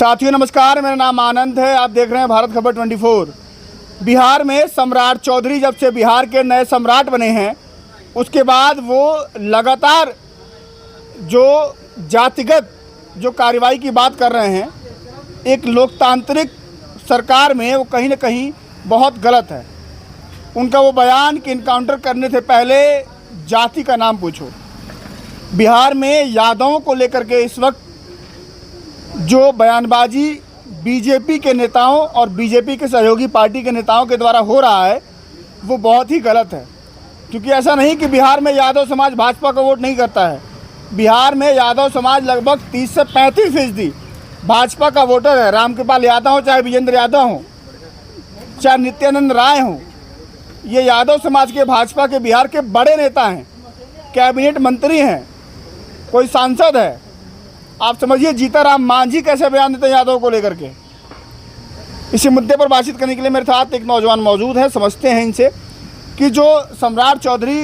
साथियों नमस्कार, मेरा नाम आनंद है। आप देख रहे हैं भारत खबर 24। बिहार में सम्राट चौधरी जब से बिहार के नए सम्राट बने हैं, उसके बाद वो लगातार जो जातिगत जो कार्रवाई की बात कर रहे हैं, एक लोकतांत्रिक सरकार में वो कहीं ना कहीं बहुत गलत है। उनका वो बयान कि इनकाउंटर करने से पहले जाति का नाम पूछो। बिहार में यादवों को लेकर के इस वक्त जो बयानबाजी बीजेपी के नेताओं और बीजेपी के सहयोगी पार्टी के नेताओं के द्वारा हो रहा है, वो बहुत ही गलत है। क्योंकि ऐसा नहीं कि बिहार में यादव समाज भाजपा का वोट नहीं करता है। बिहार में यादव समाज लगभग 30 से 35% भाजपा का वोटर है। रामकृपाल यादव हो, चाहे विजेंद्र यादव हो, चाहे नित्यानंद राय हो, ये यादव समाज के भाजपा के बिहार के बड़े नेता हैं, कैबिनेट मंत्री हैं, कोई सांसद है। आप समझिए जीताराम मांझी कैसे बयान देते हैं यादव को लेकर के। इसी मुद्दे पर बातचीत करने के लिए मेरे साथ एक नौजवान मौजूद है। समझते हैं इनसे कि जो सम्राट चौधरी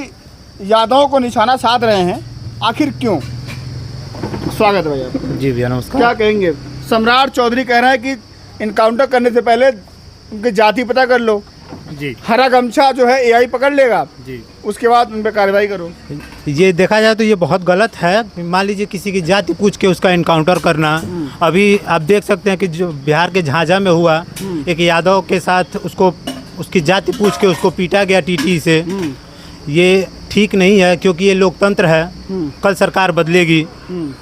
यादवों को निशाना साध रहे हैं, आखिर क्यों। स्वागत है भैया। जी भैया नमस्कार। क्या कहेंगे। सम्राट चौधरी कह रहे हैं कि इनकाउंटर करने से पहले उनकी जाति पता कर लो। जी। हरा गमछा जो है एआई पकड़ लेगा जी, उसके बाद उन पर कार्रवाई करो। ये देखा जाए तो ये बहुत गलत है। मान लीजिए किसी की जाति पूछ के उसका इनकाउंटर करना। अभी आप देख सकते हैं कि जो बिहार के झांझा में हुआ, एक यादव के साथ उसको उसकी जाति पूछ के उसको पीटा गया टीटी से। ये ठीक नहीं है, क्योंकि ये लोकतंत्र है। कल सरकार बदलेगी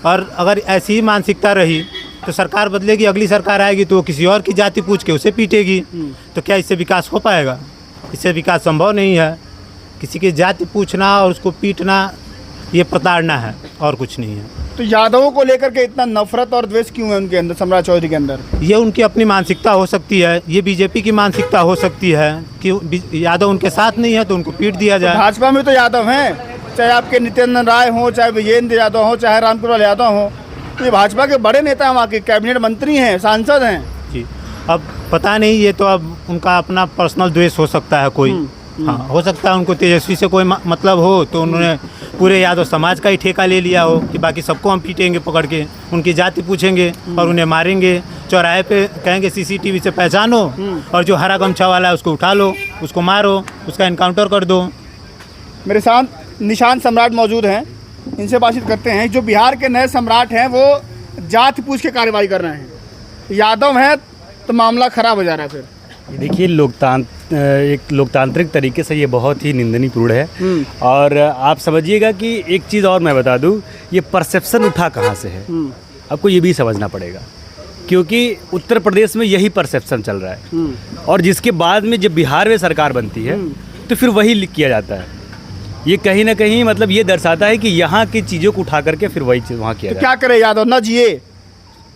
और अगर ऐसी ही मानसिकता रही तो सरकार बदलेगी, अगली सरकार आएगी तो वो किसी और की जाति पूछ के उसे पीटेगी। तो क्या इससे विकास हो पाएगा? इससे विकास संभव नहीं है। किसी की जाति पूछना और उसको पीटना ये प्रताड़ना है और कुछ नहीं है। तो यादवों को लेकर के इतना नफरत और द्वेष क्यों है उनके अंदर, सम्राट चौधरी के अंदर? ये उनकी अपनी मानसिकता हो सकती है, ये बीजेपी की मानसिकता हो सकती है कि यादव उनके साथ नहीं है तो उनको पीट दिया जाए। भाजपा में तो यादव हैं, चाहे आपके नित्यानंद राय हो, चाहे विजेंद्र यादव हो, चाहे रामकृपाल यादव हो। तो ये भाजपा के बड़े नेता हैं, वहाँ के कैबिनेट मंत्री हैं, सांसद हैं। जी, अब पता नहीं, ये तो अब उनका अपना पर्सनल द्वेष हो सकता है कोई। हाँ, हो सकता है उनको तेजस्वी से कोई मतलब हो तो उन्होंने पूरे यादव समाज का ही ठेका ले लिया हो कि बाकी सबको हम पीटेंगे पकड़ के, उनकी जाति पूछेंगे और उन्हें मारेंगे। चौराहे पे कहेंगे सीसीटीवी से पहचानो और जो हरा गमछा वाला है उसको उठा लो, उसको मारो, उसका इनकाउंटर कर दो। मेरे साथ निशान सम्राट मौजूद हैं, इनसे बातचीत करते हैं। जो बिहार के नए सम्राट हैं वो जाति पूछ के कार्रवाई कर रहे हैं। यादव हैं तो मामला खराब हो जा रहा है। फिर देखिए, एक लोकतांत्रिक तरीके से ये बहुत ही निंदनीयपूर्ण है। और आप समझिएगा कि एक चीज़ और मैं बता दूं, ये परसेप्शन उठा कहाँ से है, आपको ये भी समझना पड़ेगा। क्योंकि उत्तर प्रदेश में यही परसेप्शन चल रहा है और जिसके बाद में जब बिहार में सरकार बनती है तो फिर वही किया जाता है। ये कहीं ना कहीं मतलब ये दर्शाता है कि यहाँ की चीज़ों को उठा करके फिर वही चीज़ वहाँ किया जाए। क्या करे यादव, ना जिए,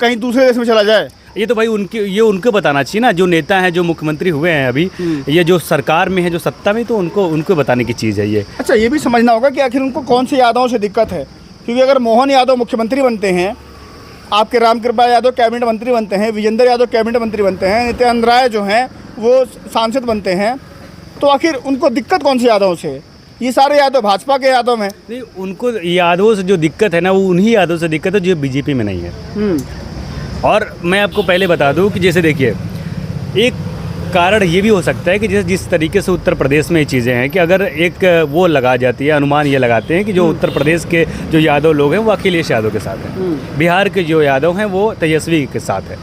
कहीं दूसरे देश में चला जाए। ये तो भाई उनको बताना चाहिए ना, जो नेता हैं, जो मुख्यमंत्री हुए हैं अभी, ये जो सरकार में है, जो सत्ता में, तो उनको बताने की चीज़ है ये। अच्छा, ये भी समझना होगा कि आखिर उनको कौन से यादवों से दिक्कत है। क्योंकि अगर मोहन यादव मुख्यमंत्री बनते हैं, आपके रामकृपाल यादव कैबिनेट मंत्री बनते हैं, विजेंद्र यादव कैबिनेट मंत्री बनते हैं, नित्यानंद राय जो हैं वो सांसद बनते हैं, तो आखिर उनको दिक्कत कौन से यादवों से? ये सारे यादव भाजपा के यादव हैं। नहीं, उनको यादवों से जो दिक्कत है ना, वो उन्हीं यादवों से दिक्कत है जो बीजेपी में नहीं है। और मैं आपको पहले बता दूं कि जैसे देखिए, एक कारण ये भी हो सकता है कि जिस तरीके से उत्तर प्रदेश में ये चीज़ें हैं कि अगर एक वो लगा जाती है, अनुमान ये लगाते हैं कि जो उत्तर प्रदेश के जो यादव लोग हैं वो अखिलेश यादव के साथ हैं, बिहार के जो यादव हैं वो तेजस्वी के साथ हैं।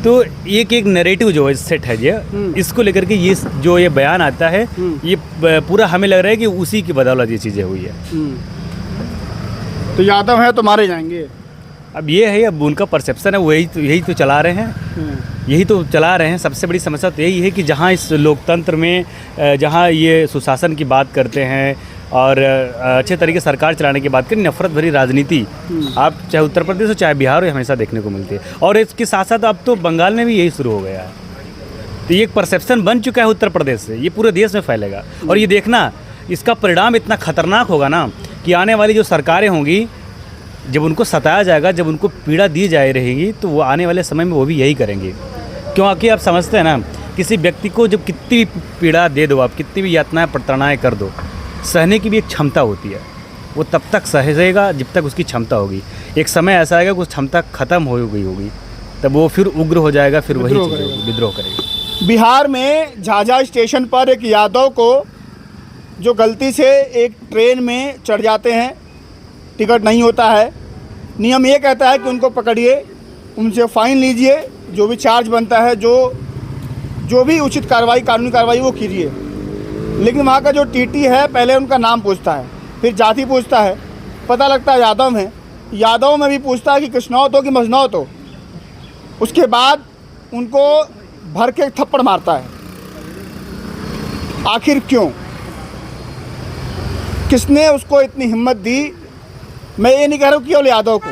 तो एक नैरेटिव जो है सेट है ये, इसको लेकर के ये जो ये बयान आता है, ये पूरा हमें लग रहा है कि उसी की बदौलत ये चीज़ें हुई है। तो यादव है तो मारे जाएंगे। अब ये है, अब उनका परसेप्शन है, यही तो चला रहे हैं, यही तो चला रहे हैं। सबसे बड़ी समस्या तो यही है कि जहाँ इस लोकतंत्र में जहाँ ये सुशासन की बात करते हैं और अच्छे तरीके से सरकार चलाने की बात करें, नफरत भरी राजनीति आप चाहे उत्तर प्रदेश हो चाहे बिहार हो, हमेशा देखने को मिलती है। और इसके साथ साथ अब तो बंगाल में भी यही शुरू हो गया है। तो ये एक परसेप्शन बन चुका है उत्तर प्रदेश से, ये पूरे देश में फैलेगा। और ये देखना, इसका परिणाम इतना खतरनाक होगा ना कि आने वाली जो सरकारें होंगी, जब उनको सताया जाएगा, जब उनको पीड़ा दी जा रहेगी, तो वो आने वाले समय में वो भी यही करेंगे। क्योंकि आप समझते हैं ना, किसी व्यक्ति को जब कितनी भी पीड़ा दे दो, आप कितनी भी यातनाएं प्रताड़नाएं कर दो, सहने की भी एक क्षमता होती है। वो तब तक सहेगा जब तक उसकी क्षमता होगी। एक समय ऐसा आएगा कि उस क्षमता ख़त्म हो गई होगी, तब वो फिर उग्र हो जाएगा, फिर वही विद्रोह चीज़ करेगा। विद्रोह करेगी। बिहार में झाझा स्टेशन पर एक यादव को जो गलती से एक ट्रेन में चढ़ जाते हैं, टिकट नहीं होता है, नियम ये कहता है कि उनको पकड़िए, उनसे फ़ाइन लीजिए, जो भी चार्ज बनता है, जो भी उचित कार्रवाई, कानूनी कार्रवाई वो कीजिए। लेकिन वहाँ का जो टीटी है पहले उनका नाम पूछता है, फिर जाति पूछता है, पता लगता है यादव हैं, यादव में भी पूछता है कि कृष्णौत हो कि मजनौत हो। उसके बाद उनको भर के थप्पड़ मारता है। आखिर क्यों? किसने उसको इतनी हिम्मत दी? मैं ये नहीं कह रहा हूँ केवल यादव को,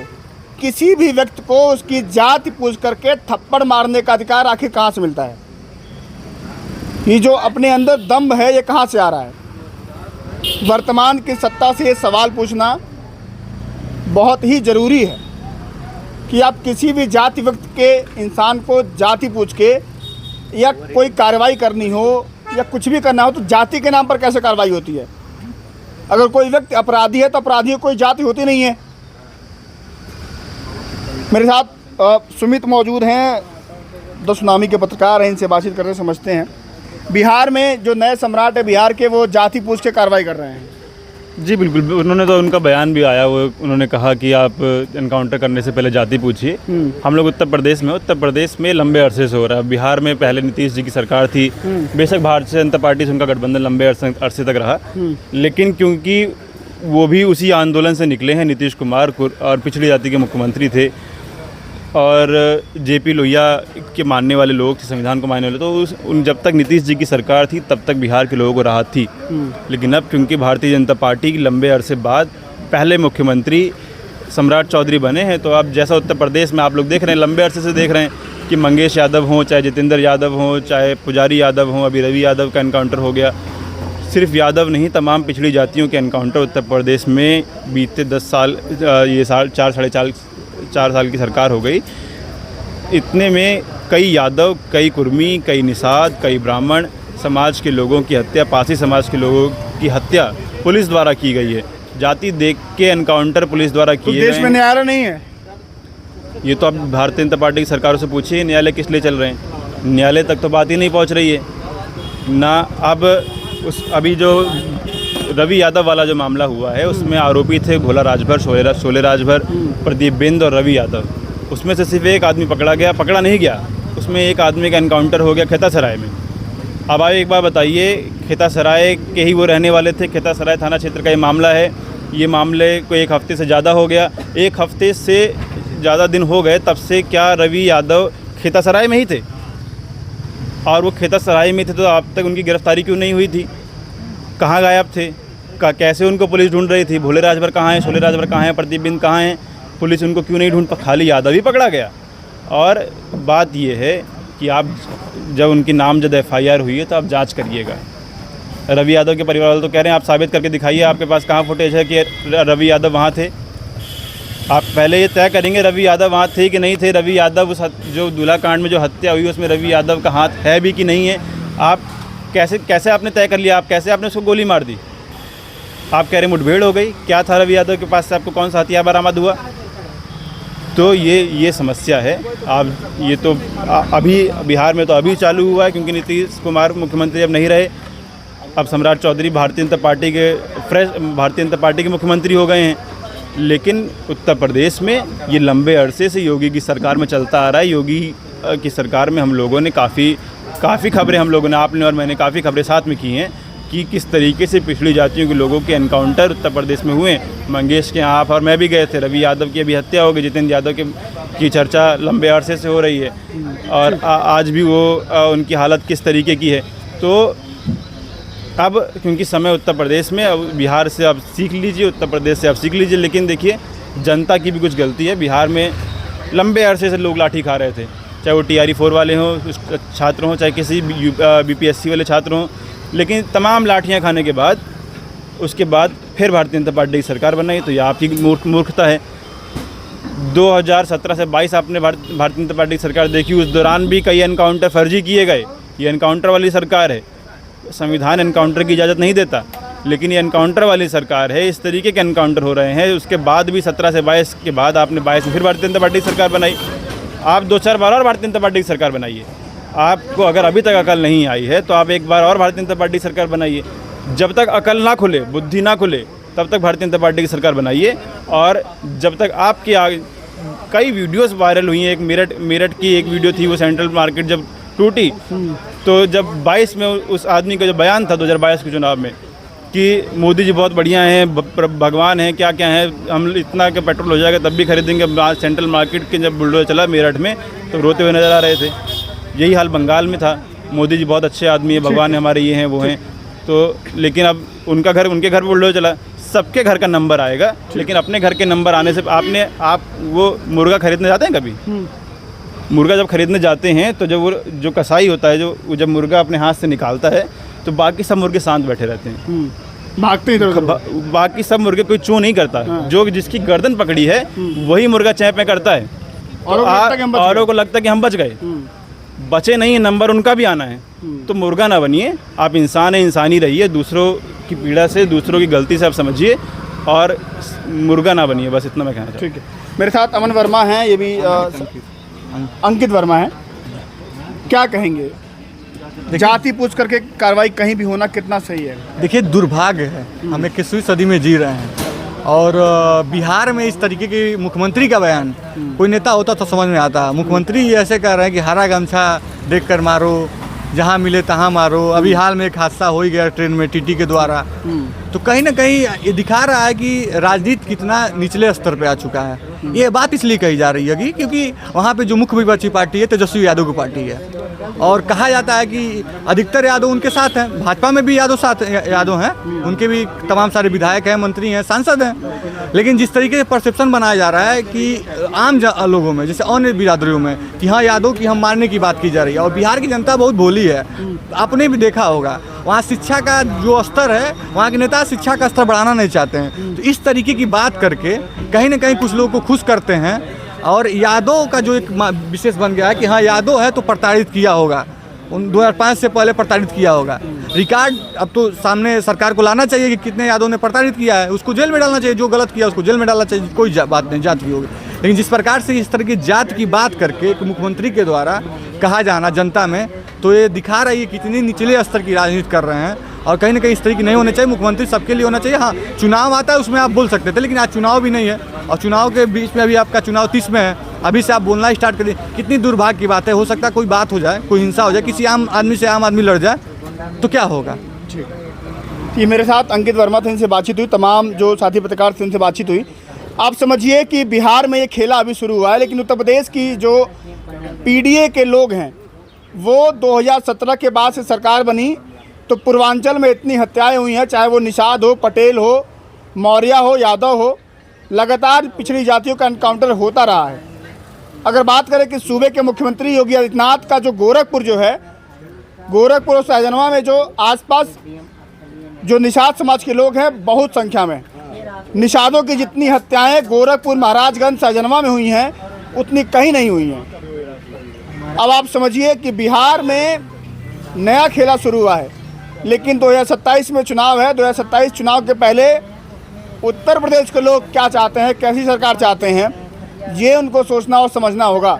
किसी भी व्यक्ति को उसकी जाति पूछ करके थप्पड़ मारने का अधिकार आखिर कहाँ से मिलता है? ये जो अपने अंदर दम्भ है, ये कहाँ से आ रहा है? वर्तमान की सत्ता से ये सवाल पूछना बहुत ही ज़रूरी है कि आप किसी भी जाति व्यक्ति के इंसान को जाति पूछ के या कोई कार्रवाई करनी हो या कुछ भी करना हो तो जाति के नाम पर कैसे कार्रवाई होती है? अगर कोई व्यक्ति अपराधी है तो अपराधी की कोई जाति होती नहीं है। मेरे साथ सुमित मौजूद हैं, द सुनामी के पत्रकार हैं, इनसे बातचीत करके समझते हैं। बिहार में जो नए सम्राट है बिहार के, वो जाति पूछ के कार्रवाई कर रहे हैं। जी बिल्कुल, उन्होंने तो उनका बयान भी आया, वो उन्होंने कहा कि आप एनकाउंटर करने से पहले जाति पूछिए। हम लोग उत्तर प्रदेश में लंबे अरसे से हो रहा है। बिहार में पहले नीतीश जी की सरकार थी, बेशक भारतीय जनता पार्टी से उनका गठबंधन लंबे अरसे तक रहा, लेकिन क्योंकि वो भी उसी आंदोलन से निकले हैं, नीतीश कुमार और पिछड़ी जाति के मुख्यमंत्री थे और जेपी लोहिया के मानने वाले लोग थे, संविधान को मानने वाले, तो उन जब तक नीतीश जी की सरकार थी तब तक बिहार के लोगों को राहत थी। लेकिन अब क्योंकि भारतीय जनता पार्टी की लंबे अरसे बाद पहले मुख्यमंत्री सम्राट चौधरी बने हैं, तो अब जैसा उत्तर प्रदेश में आप लोग देख रहे हैं, लंबे अरसे से देख रहे हैं कि मंगेश यादव हों, चाहे जितेंद्र यादव हों, चाहे पुजारी यादव हों, अभी रवि यादव का एनकाउंटर हो गया। सिर्फ यादव नहीं, तमाम पिछड़ी जातियों के एनकाउंटर उत्तर प्रदेश में बीते 10 साल, ये साल 4 साल की सरकार हो गई। इतने में कई यादव, कई कुर्मी, कई निषाद, कई ब्राह्मण समाज के लोगों की हत्या, पासी समाज के लोगों की हत्या पुलिस द्वारा की गई है। जाति देख के एनकाउंटर पुलिस द्वारा तो किए देश में न्यायालय नहीं है। ये तो अब भारतीय जनता पार्टी की सरकारों से पूछिए न्यायालय किस लिए चल रहे हैं। न्यायालय तक तो बात ही नहीं पहुंच रही है ना। अब अभी जो रवि यादव वाला जो मामला हुआ है, उसमें आरोपी थे भोला राजभर, शोले राजभर, प्रदीप बिंद और रवि यादव। उसमें से सिर्फ एक आदमी पकड़ा नहीं गया, उसमें एक आदमी का एनकाउंटर हो गया खेतासराय में। अब आप एक बार बताइए, खेतासराय के ही वो रहने वाले थे, खेतासराय थाना क्षेत्र का ये मामला है। ये मामले को 1 हफ्ते से ज़्यादा हो गया, 1 हफ्ते से ज़्यादा दिन हो गए, तब से क्या रवि यादव खेतासराय में ही थे? और वो खेतासराय में थे तो अब तक उनकी गिरफ्तारी क्यों नहीं हुई थी? कहाँ गायब थे? कैसे उनको पुलिस ढूंढ रही थी? भोले राजभर कहाँ हैं, शोले राजभर कहाँ हैं, प्रदीप बिंद कहाँ हैं? पुलिस उनको क्यों नहीं ढूंढ पा? खाली यादव ही पकड़ा गया। और बात ये है कि आप जब उनकी नामजद FIR हुई है तो आप जांच करिएगा। रवि यादव के परिवार वाले तो कह रहे हैं आप साबित करके दिखाइए, आपके पास कहाँ फुटेज है कि रवि यादव वहाँ थे। आप पहले ये तय करेंगे रवि यादव वहाँ थे कि नहीं थे। रवि यादव उस जो दूल्हा कांड में जो हत्या हुई उसमें रवि यादव का हाथ है भी कि नहीं है? आप कैसे आपने तय कर लिया? आप कैसे आपने उसको गोली मार दी? आप कह रहे मुठभेड़ हो गई, क्या था रवि यादव के पास से? आपको कौन सा हथियार बरामद हुआ? तो ये समस्या है। आप ये तो अभी बिहार में तो अभी चालू हुआ है क्योंकि नीतीश कुमार मुख्यमंत्री अब नहीं रहे। अब सम्राट चौधरी भारतीय जनता पार्टी के मुख्यमंत्री हो गए हैं। लेकिन उत्तर प्रदेश में ये लंबे अरसे से योगी की सरकार में चलता आ रहा है। योगी की सरकार में हम लोगों ने काफ़ी खबरें, हम लोगों ने, आपने और मैंने काफ़ी खबरें साथ में की हैं कि किस तरीके से पिछड़ी जातियों के लोगों के एनकाउंटर उत्तर प्रदेश में हुए। मंगेश के यहाँ आप और मैं भी गए थे। रवि यादव की अभी हत्या हो गई, जितेंद्र यादव की चर्चा लंबे अरसे से हो रही है और आज भी वो उनकी हालत किस तरीके की है। तो अब क्योंकि समय उत्तर प्रदेश में, अब बिहार से आप सीख लीजिए, उत्तर प्रदेश से आप सीख लीजिए। लेकिन देखिए, जनता की भी कुछ गलती है। बिहार में लंबे अरसे से लोग लाठी खा रहे थे, चाहे वो TRE 4 वाले हों, छात्र हों, चाहे किसी BPSC वाले छात्र हों। लेकिन तमाम लाठियां खाने के बाद उसके बाद फिर भारतीय जनता पार्टी की सरकार बनाई, तो ये आपकी मूर्खता है। 2017 से 22 आपने भारतीय जनता पार्टी की सरकार देखी, उस दौरान भी कई एनकाउंटर फर्जी किए गए। ये एनकाउंटर वाली सरकार है। संविधान एनकाउंटर की इजाज़त नहीं देता, लेकिन ये एनकाउंटर वाली सरकार है। इस तरीके के एनकाउंटर हो रहे हैं। उसके बाद भी 17 से 22 के बाद आपने 22 में फिर भारतीय जनता पार्टी की सरकार बनाई। आप 2-4 बार और भारतीय जनता पार्टी की सरकार बनाइए। आपको अगर अभी तक अकल नहीं आई है तो आप एक बार और भारतीय जनता पार्टी की सरकार बनाइए। जब तक अकल ना खुले, बुद्धि ना खुले, तब तक भारतीय जनता पार्टी की सरकार बनाइए। और जब तक आपकी कई वीडियोस वायरल हुई हैं, एक मेरठ की एक वीडियो थी, वो सेंट्रल मार्केट जब टूटी, तो जब 22 में उस आदमी का जो बयान था 2022 के चुनाव में कि मोदी जी बहुत बढ़िया हैं, भगवान हैं, क्या क्या हैं, हम इतना के पेट्रोल हो जाएगा तब भी खरीदेंगे। सेंट्रल मार्केट के जब बुलडोजर चला मेरठ में तो रोते हुए नज़र आ रहे थे। यही हाल बंगाल में था, मोदी जी बहुत अच्छे आदमी है, भगवान है हमारे, ये हैं वो हैं। तो लेकिन अब उनके घर पर बुलडोजर चला, सबके घर का नंबर आएगा, लेकिन अपने घर के नंबर आने से आप वो मुर्गा खरीदने जाते हैं कभी? मुर्गा जब खरीदने जाते हैं तो जब वो जो कसाई होता है, जो जब मुर्गा अपने हाथ से निकालता है तो बाकी सब मुर्गे शांत बैठे रहते हैं, भागते हैं। बाकी सब मुर्गे कोई चू नहीं करता। जो जिसकी गर्दन पकड़ी है वही मुर्गा चैंपे करता है, औरों को लगता है कि हम बच गए। बचे नहीं, नंबर उनका भी आना है। तो मुर्गा ना बनिए, आप इंसान है, इंसानी रहिए, दूसरों की पीड़ा से, दूसरों की गलती से आप समझिए और मुर्गा ना बनिए। बस इतना मैं कहना चाहता हूँ। ठीक है, मेरे साथ अमन वर्मा हैं, ये भी अंकित वर्मा है। क्या कहेंगे, जाति पूछ करके कार्रवाई कहीं भी होना कितना सही है? देखिए, दुर्भाग्य है, हम 21वीं सदी में जी रहे हैं और बिहार में इस तरीके की मुख्यमंत्री का बयान, कोई नेता होता तो समझ में आता। मुख्यमंत्री ऐसे कह रहे हैं कि हरा गमछा देख कर मारो, जहाँ मिले तहाँ मारो। अभी हाल में एक हादसा हो ही गया ट्रेन में टीटी के द्वारा। तो कहीं ना कहीं ये दिखा रहा है कि राजनीति कितना निचले स्तर पे आ चुका है। ये बात इसलिए कही जा रही है कि क्योंकि वहाँ पे जो मुख्य विपक्षी पार्टी है तेजस्वी यादव की पार्टी है, और कहा जाता है कि अधिकतर यादव उनके साथ हैं। भाजपा में भी यादव हैं, उनके भी तमाम सारे विधायक हैं, मंत्री हैं, सांसद हैं। लेकिन जिस तरीके से परसेप्शन बनाया जा रहा है कि आम लोगों में, जैसे अन्य बिरादरियों में, कि हाँ यादव की हम मारने की बात की जा रही है। और बिहार की जनता बहुत भोली है, आपने भी देखा होगा, वहाँ शिक्षा का जो स्तर है, वहाँ के नेता शिक्षा का स्तर बढ़ाना नहीं चाहते हैं। तो इस तरीके की बात करके कहीं ना कहीं कुछ लोगों को खुश करते हैं। और यादव का जो एक विशेष बन गया है कि हाँ यादव है तो प्रताड़ित किया होगा, उन 2005 से पहले प्रताड़ित किया होगा। रिकॉर्ड अब तो सामने सरकार को लाना चाहिए कि कितने यादव ने प्रताड़ित किया है, उसको जेल में डालना चाहिए। जो गलत किया उसको जेल में डालना चाहिए, कोई बात नहीं जात की होगी। लेकिन जिस प्रकार से इस तरह की जात की बात करके एक मुख्यमंत्री के द्वारा कहा जाना जनता में, तो ये दिखा रही है कितनी निचले स्तर की राजनीति कर रहे हैं। और कहीं ना कहीं इस तरह की नहीं होना चाहिए। मुख्यमंत्री सबके लिए होना चाहिए। हाँ, चुनाव आता है उसमें आप बोल सकते थे, लेकिन आज चुनाव भी नहीं है और चुनाव के बीच में अभी आपका चुनाव 30 में है, अभी से आप बोलना स्टार्ट कर दिए। कितनी दुर्भाग्य की बात है। हो सकता है कोई बात हो जाए, कोई हिंसा हो जाए, किसी आम आदमी से आम आदमी लड़ जाए, तो क्या होगा। ये मेरे साथ अंकित वर्मा थे, इनसे बातचीत हुई, तमाम जो साथी पत्रकार थे उनसे बातचीत हुई। आप समझिए कि बिहार में ये खेला अभी शुरू हुआ है, लेकिन उत्तर प्रदेश की जो पीडीए के लोग हैं वो 2017 के बाद से सरकार बनी तो पूर्वांचल में इतनी हत्याएं हुई हैं, चाहे वो निषाद हो, पटेल हो, मौर्य हो, यादव हो, लगातार पिछड़ी जातियों का एनकाउंटर होता रहा है। अगर बात करें कि सूबे के मुख्यमंत्री योगी आदित्यनाथ का जो गोरखपुर जो है, गोरखपुर और सहजनवा में जो आसपास जो निषाद समाज के लोग हैं बहुत संख्या में, निषादों की जितनी हत्याएं गोरखपुर, महाराजगंज, सहजनवा में हुई हैं उतनी कहीं नहीं हुई हैं। अब आप समझिए कि बिहार में नया खेला शुरू हुआ है, लेकिन 2027 में चुनाव है। 2027 चुनाव के पहले उत्तर प्रदेश के लोग क्या चाहते हैं, कैसी सरकार चाहते हैं, ये उनको सोचना और समझना होगा।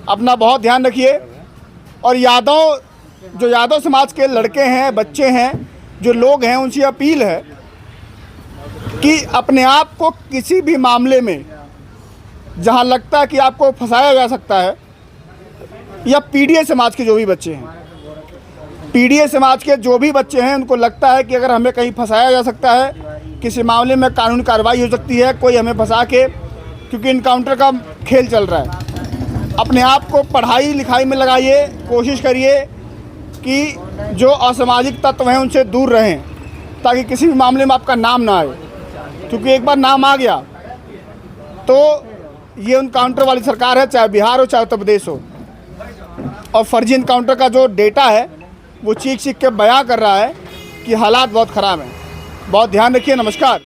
अपना बहुत ध्यान रखिए। और यादव समाज के लड़के हैं, बच्चे हैं, जो लोग हैं, उनसे अपील है कि अपने आप को किसी भी मामले में जहां लगता है कि आपको फंसाया जा सकता है, या पीडीए समाज के जो भी बच्चे हैं, पीडीए समाज के जो भी बच्चे हैं, उनको लगता है कि अगर हमें कहीं फंसाया जा सकता है, किसी मामले में कानूनी कार्रवाई हो सकती है, कोई हमें फंसा के, क्योंकि इनकाउंटर का खेल चल रहा है, अपने आप को पढ़ाई लिखाई में लगाइए। कोशिश करिए कि जो असामाजिक तत्व हैं उनसे दूर रहें, ताकि किसी भी मामले में आपका नाम ना आए, क्योंकि एक बार नाम आ गया तो ये इनकाउंटर वाली सरकार है, चाहे बिहार हो चाहे उत्तर प्रदेश हो। और फर्जी इनकाउंटर का जो डेटा है वो चीख के बयां कर रहा है कि हालात बहुत ख़राब हैं। बहुत ध्यान रखिए। नमस्कार।